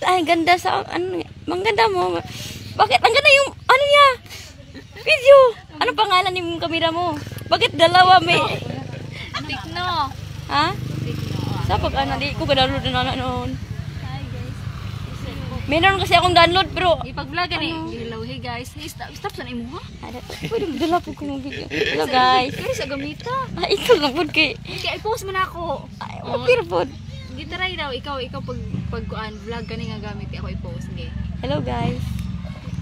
Ay, ganda sa, ano, mangganda mo. Bakit? Ang ganda yung, ano niya? Video. Ano pangalan yung kamera mo? Bakit dalawa may... Tikno. Ha? Tikno. Sa pag ano, di ko download na noon. Hi guys. Meron kasi akong download pero... Ipag-vlog ni. Hello, hey guys. Hey, stop sa imo ha? Pwede magdala po ko ng video. Hello guys. Kaya sa gamita. Ah, ito lang po kay... Kaya i-post mo na ako. Ay, okay po. Gitaray daw, ikaw pag vlog ka nga gamit, ako i-post. Okay. Hello guys.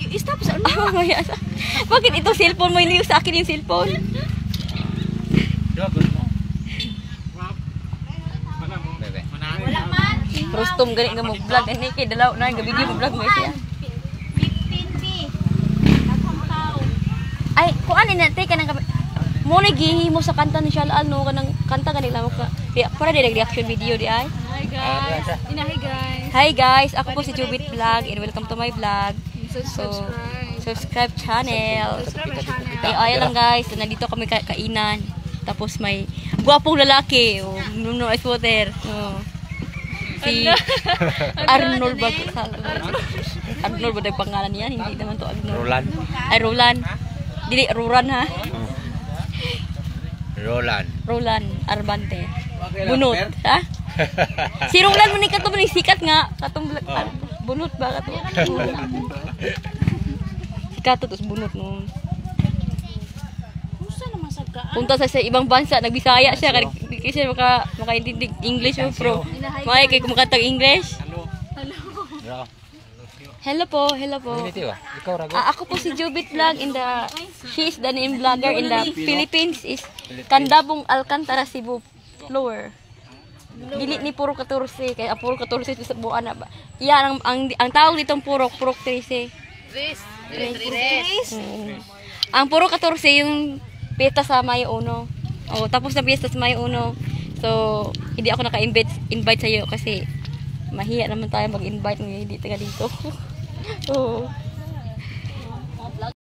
I-stop sa ano? Ah, mamaya sa... Bakit ito cellphone mo? Hindi yung sa akin yung cellphone. Wala man. Prostom gani nga mo vlog ani kay dalaw na nga video mo vlog mo siya. 15p. Ay, kuan ni nate kanang mo na gihimo sa kanta ni Shalal no kanang kanta kanila mo ka. Para di reaction video di ay. Hi guys. Hi guys. Hi guys, ako po si Jubit Vlog and welcome to my vlog. So, Subscribe channel. Subscribe my channel. Ay, ayan lang guys, nandito kami kainan. Tapos may gwapong lalaki, oh, no ice water. Oh. Si Arnold ba? Arnold ba yung pangalan niya? Hindi naman to Arnold. Roland. Ay, Roland. Dili, Ruran ha? Roland Arbante. Bunot, ha? Si Roland mo ni katong sikat nga. Katong bunot ba? Sikat tapos bunot no. Punta sa ibang bansa, nagbisaya siya kasi makaintindi English mo pro. May kay kumakatag English. Hello po. Ikaw rago. Ako po si Jubit Vlog she is the name vlogger in the Philippines is Candabong Alcantara Cebu Flower. Dili ni puro 14 kay puro 14 sa buwan na ba. Yan ang tawag ditong purok 13. Ang puro 14 yung piyesta sa Mayo 1. Oh, tapos na piyesta sa Mayo 1. So, hindi ako naka-invite sa iyo kasi mahiya naman tayo mag-invite ng hindi taga dito. Oh.